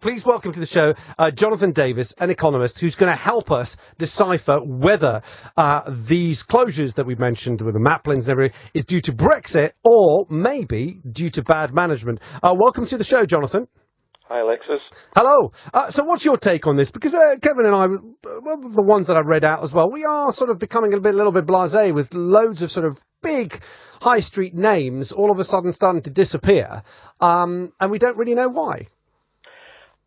Please welcome to the show Jonathan Davis, an economist who's going to help us decipher whether these closures that we mentioned with the Maplins and everything is due to Brexit or maybe due to bad management. Welcome to the show, Jonathan. Hi, Alexis. Hello. So what's your take on this? Because Kevin and I, the ones that I read out as well, we are sort of becoming a little bit blasé with loads of sort of big high street names all of a sudden starting to disappear, and we don't really know why.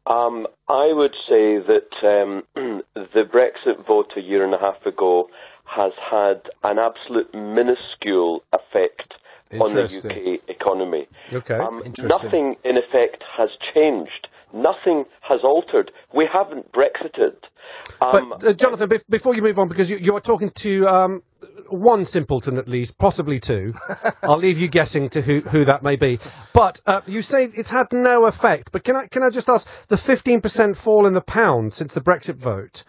I would say that the Brexit vote a year and a half ago has had an absolute minuscule effect on the UK economy. Okay, nothing, in effect, has changed. Nothing has altered. We haven't Brexited. But, Jonathan, before you move on, because you are talking to one simpleton at least, possibly two. I'll leave you guessing to who that may be. But you say it's had no effect. But can I just ask, the 15% fall in the pound since the Brexit vote,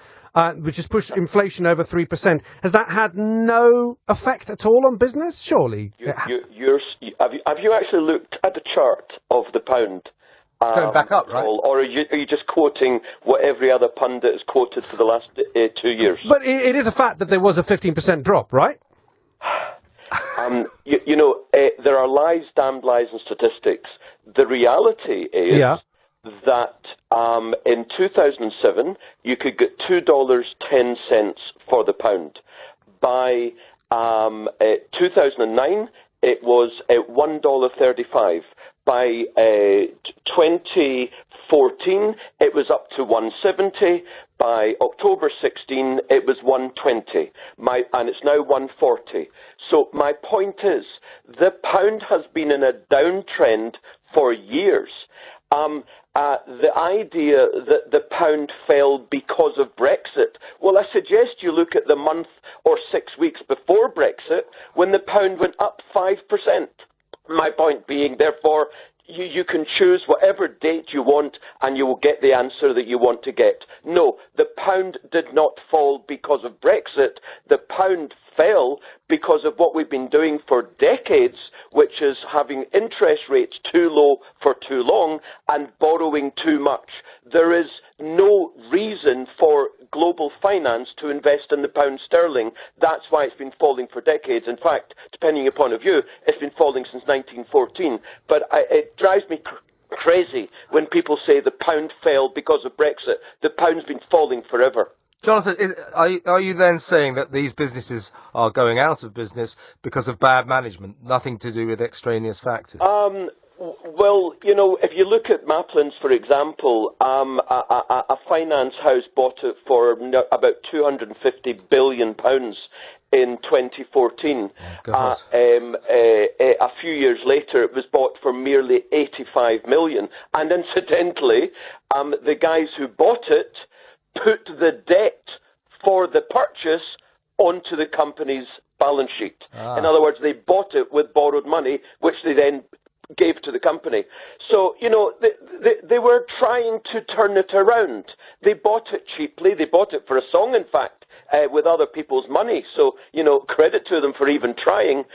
which has pushed inflation over 3%, has that had no effect at all on business? Surely. Have you actually looked at the chart of the pound? It's going back up, right? Or are you just quoting what every other pundit has quoted for the last 2 years? But it is a fact that there was a 15% drop, right? There are lies, damned lies, and statistics. The reality is that in 2007, you could get $2.10 for the pound. By 2009, it was at $1.35. By 2014, it was up to 170. By October 16, it was 120, and it's now 140. So my point is, the pound has been in a downtrend for years. The idea that the pound fell because of Brexit, well, I suggest you look at the month or 6 weeks before Brexit when the pound went up 5%. My point being, therefore, you can choose whatever date you want and you will get the answer that you want to get. No, the pound did not fall because of Brexit. The pound fell because of what we've been doing for decades, which is having interest rates too low for too long and borrowing too much. There is no reason for global finance to invest in the pound sterling. That's why it's been falling for decades. In fact, depending upon a view, it's been falling since 1914. But it drives me crazy when people say the pound fell because of Brexit. The pound's been falling forever. Jonathan, are you then saying that these businesses are going out of business because of bad management, nothing to do with extraneous factors? Well, if you look at Maplins, for example, a finance house bought it for about £250 billion in 2014. A few years later, it was bought for merely £85 million. And incidentally, the guys who bought it put the debt for the purchase onto the company's balance sheet. In other words, they bought it with borrowed money, which they then gave to the company. So, they were trying to turn it around. They bought it cheaply. They bought it for a song, in fact, with other people's money. So, credit to them for even trying.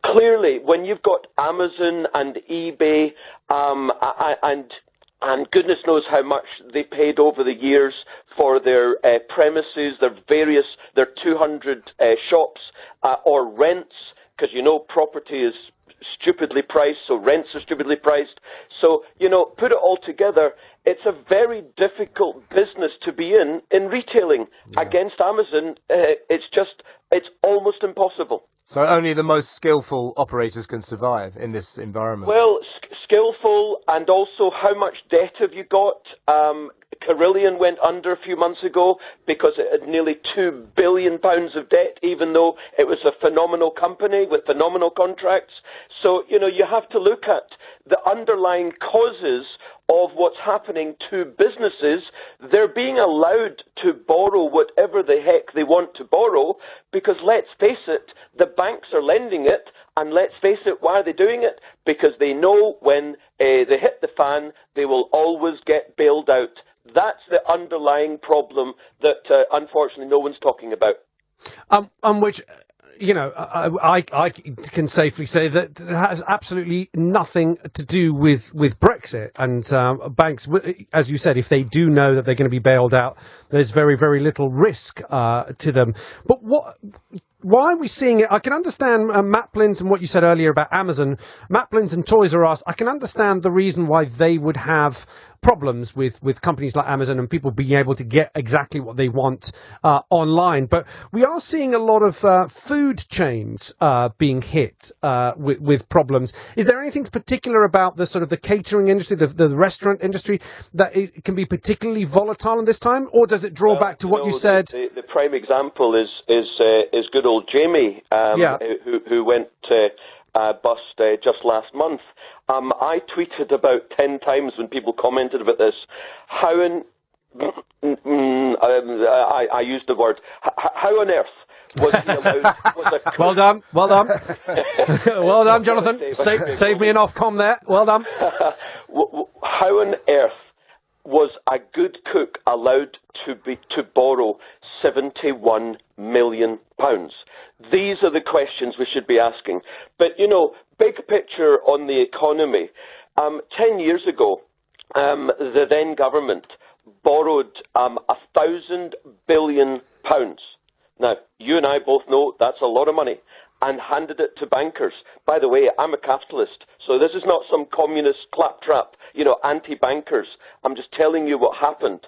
Clearly, when you've got Amazon and eBay and goodness knows how much they paid over the years for their premises, their 200 shops or rents, because property is stupidly priced, so rents are stupidly priced. So, put it all together, it's a very difficult business to be in retailing. Against Amazon. It's almost impossible. So only the most skillful operators can survive in this environment? Well, skillful, and also how much debt have you got? Carillion went under a few months ago because it had nearly £2 billion of debt, even though it was a phenomenal company with phenomenal contracts. So, you have to look at the underlying causes of what's happening to businesses. They're being allowed to borrow whatever the heck they want to borrow because, let's face it, the banks are lending it. And let's face it, why are they doing it? Because they know when they hit the fan, they will always get bailed out. That's the underlying problem that, unfortunately, no one's talking about. Which, I can safely say that it has absolutely nothing to do with Brexit. And banks, as you said, if they do know that they're going to be bailed out, there's very, very little risk to them. But why are we seeing it? I can understand Maplin's and what you said earlier about Amazon, Maplin's and Toys R Us. I can understand the reason why they would have problems with companies like Amazon and people being able to get exactly what they want online. But we are seeing a lot of food chains being hit with problems. Is there anything particular about the sort of the catering industry, the restaurant industry, that can be particularly volatile in this time, or does it draw back to what you said? The prime example is good old Jamie, who went bust just last month. I tweeted about 10 times when people commented about this. How I used the word. How on earth was he allowed? Well done, well done, Jonathan. Save me an Ofcom there. Well done. How on earth was a good cook allowed to borrow £71 million? These are the questions we should be asking. But, big picture on the economy. 10 years ago, the then government borrowed £1,000 billion. Now, you and I both know that's a lot of money, and handed it to bankers. By the way, I'm a capitalist, so this is not some communist claptrap, anti-bankers. I'm just telling you what happened.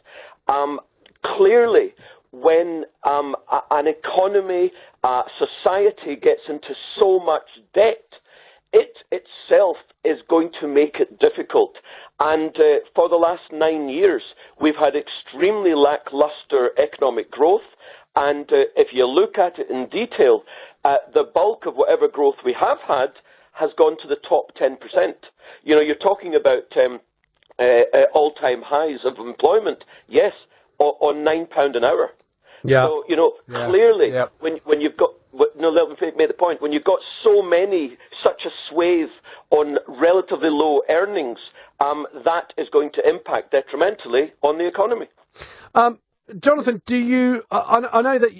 Clearly, when an economy, society gets into so much debt, it itself is going to make it difficult. And for the last 9 years, we've had extremely lackluster economic growth. And if you look at it in detail, the bulk of whatever growth we have had has gone to the top 10%. You're talking about all-time highs of employment, yes, on £9 an hour. Yeah. So, clearly, when you've got, let me make the point, when you've got such a swathe on relatively low earnings, that is going to impact detrimentally on the economy. Jonathan, do you, I know that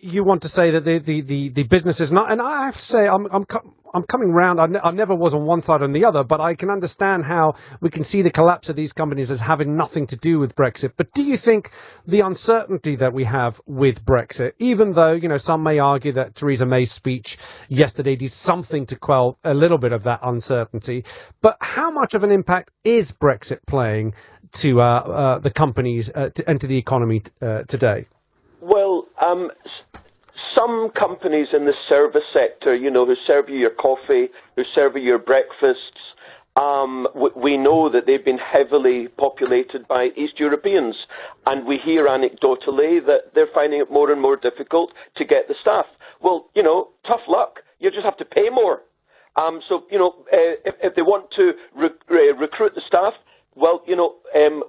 you want to say that the businesses, and I have to say, I'm coming round. I never was on one side or the other, but I can understand how we can see the collapse of these companies as having nothing to do with Brexit. But do you think the uncertainty that we have with Brexit, even though, some may argue that Theresa May's speech yesterday did something to quell a little bit of that uncertainty, but how much of an impact is Brexit playing to the companies and to the economy today? Well, some companies in the service sector, who serve you your coffee, who serve you your breakfasts, we know that they've been heavily populated by East Europeans, and we hear anecdotally that they're finding it more and more difficult to get the staff. Well, tough luck. You just have to pay more. If they want to recruit the staff, well,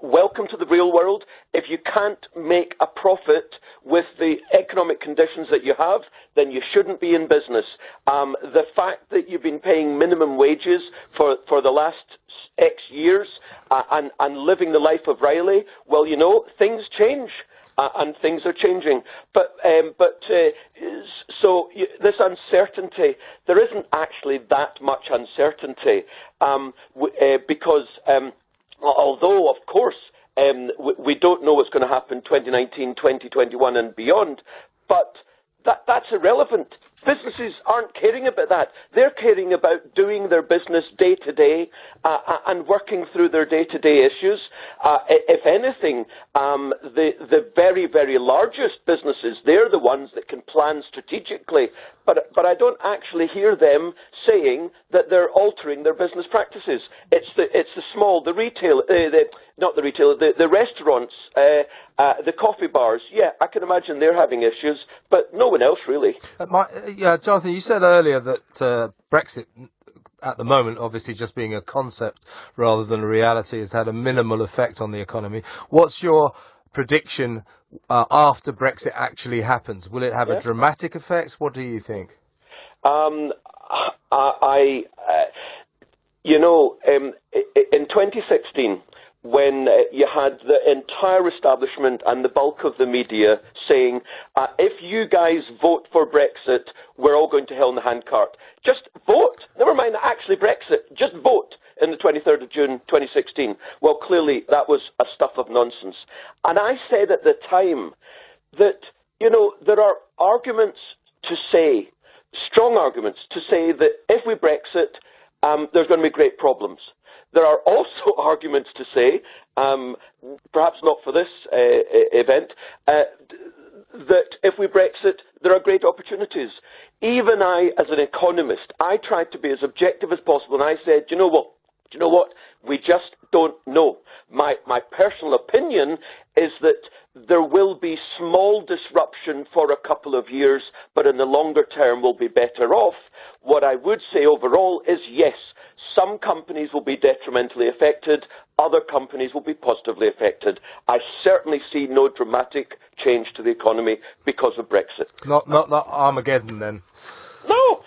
welcome to the real world. If you can't make a profit with the economic conditions that you have, then you shouldn't be in business. The fact that you've been paying minimum wages for the last X years and living the life of Riley, well, things change. And things are changing. So this uncertainty, there isn't actually that much uncertainty because although, of course, we don't know what's going to happen 2019, 2021 and beyond, but that's irrelevant. Businesses aren't caring about that. They're caring about doing their business day to day and working through their day-to-day issues. If anything, the very, very largest businesses, they're the ones that can plan strategically. But I don't actually hear them saying that they're altering their business practices. It's the small, the retail, the restaurants, the coffee bars. Yeah, I can imagine they're having issues, but no one else really. Jonathan, you said earlier that Brexit, at the moment, obviously just being a concept rather than a reality, has had a minimal effect on the economy. What's your prediction after Brexit actually happens? Will it have a dramatic effect? What do you think? In 2016, when you had the entire establishment and the bulk of the media saying, if you guys vote for Brexit, we're all going to hell in the handcart. Just vote. Never mind actually Brexit. Just vote in the 23rd of June 2016. Well, clearly that was a stuff of nonsense. And I said at the time that, there are arguments to say, strong arguments to say that if we Brexit, there's going to be great problems. There are also arguments to say, perhaps not for this event, that if we Brexit, there are great opportunities. Even I, as an economist, I tried to be as objective as possible, and I said, do you know what? We just don't know. My personal opinion is that there will be small disruption for a couple of years, but in the longer term we'll be better off. What I would say overall is yes, some companies will be detrimentally affected, other companies will be positively affected. I certainly see no dramatic change to the economy because of Brexit. Not Armageddon then. No,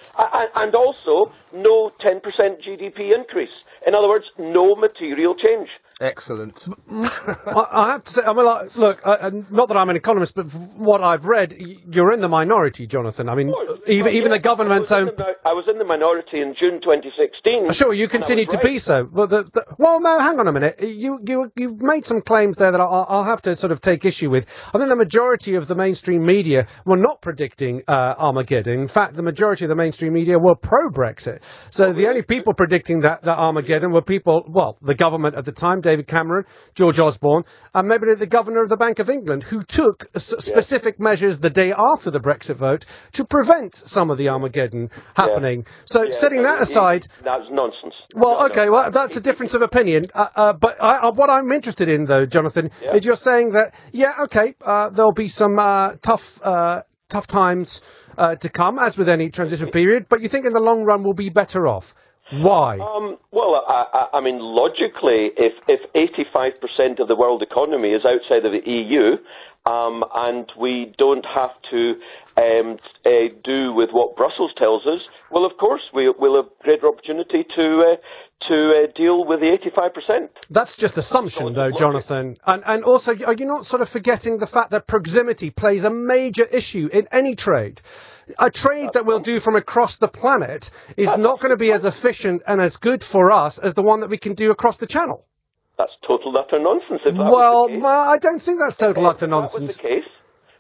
and also no 10% GDP increase. In other words, no material change. Excellent. I have to say, look, not that I'm an economist, but what I've read, you're in the minority, Jonathan. I mean, even the government's own... I was in the minority in June 2016. Sure, you continue to be so. Well, no, hang on a minute. You've made some claims there that I'll have to sort of take issue with. I think the majority of the mainstream media were not predicting Armageddon. In fact, the majority of the mainstream media were pro-Brexit. So the only people predicting that Armageddon were people, well, the government at the time, David Cameron, George Osborne, and maybe the Governor of the Bank of England, who took specific measures the day after the Brexit vote to prevent some of the Armageddon happening. So setting that aside... That's nonsense. Well, okay, well, that's a difference of opinion. But what I'm interested in, though, Jonathan, is you're saying that, there'll be some tough times to come, as with any transition period, but you think in the long run we'll be better off. Why? I mean, logically, if 85% of the world economy is outside of the EU, and we don't have to do with what Brussels tells us, well, of course, we'll have greater opportunity to deal with the 85%. That's just assumption, though, Jonathan. And also, are you not sort of forgetting the fact that proximity plays a major issue in any trade? A trade that we'll do from across the planet is not going to be as efficient and as good for us as the one that we can do across the channel. That's total utter nonsense. If that was the case. I don't think that's total utter nonsense. If that was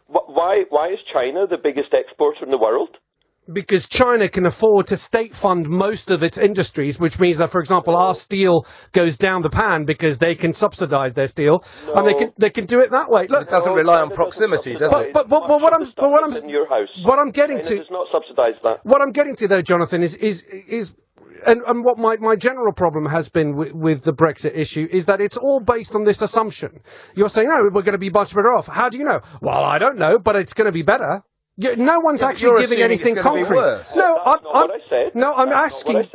the case, why is China the biggest exporter in the world? Because China can afford to state fund most of its industries, which means that, for example, our steel goes down the pan because they can subsidise their steel, and they can do it that way. Look, it doesn't rely on proximity, does it? But what I'm getting to does not subsidise that. What I'm getting to, though, Jonathan, is and what my general problem has been with the Brexit issue is that it's all based on this assumption. You're saying, no, we're going to be much better off. How do you know? Well, I don't know, but it's going to be better. No one's actually giving anything concrete. I'm asking.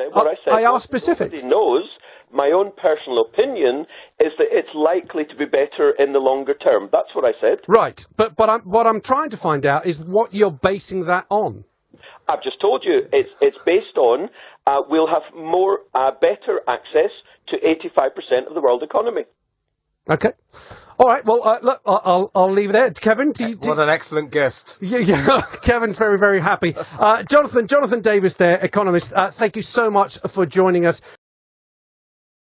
I asked specifics. Everybody knows. My own personal opinion is that it's likely to be better in the longer term. That's what I said. Right, but what I'm trying to find out is what you're basing that on. I've just told you it's based on we'll have better access to 85% of the world economy. Okay. All right. Well, look, I'll leave it there. Kevin, what an excellent guest. Yeah, Kevin's very, very happy. Jonathan Davis there, economist. Thank you so much for joining us.